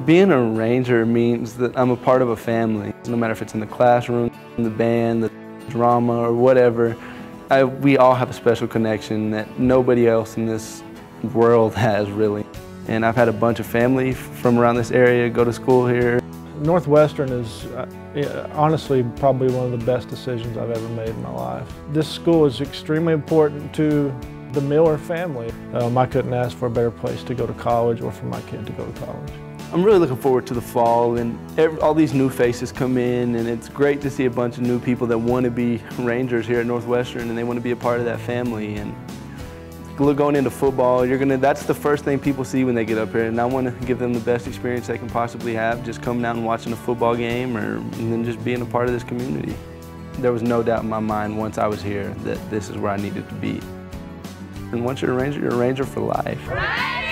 Being a Ranger means that I'm a part of a family. No matter if it's in the classroom, in the band, the drama, or whatever, we all have a special connection that nobody else in this world has, really. And I've had a bunch of family from around this area go to school here. Northwestern is honestly probably one of the best decisions I've ever made in my life. This school is extremely important to the Miller family. I couldn't ask for a better place to go to college or for my kid to go to college. I'm really looking forward to the fall, and all these new faces come in, and it's great to see a bunch of new people that want to be Rangers here at Northwestern, and they want to be a part of that family. And going into football, that's the first thing people see when they get up here, and I want to give them the best experience they can possibly have, just coming out and watching a football game, and then just being a part of this community. There was no doubt in my mind once I was here that this is where I needed to be. And once you're a Ranger for life.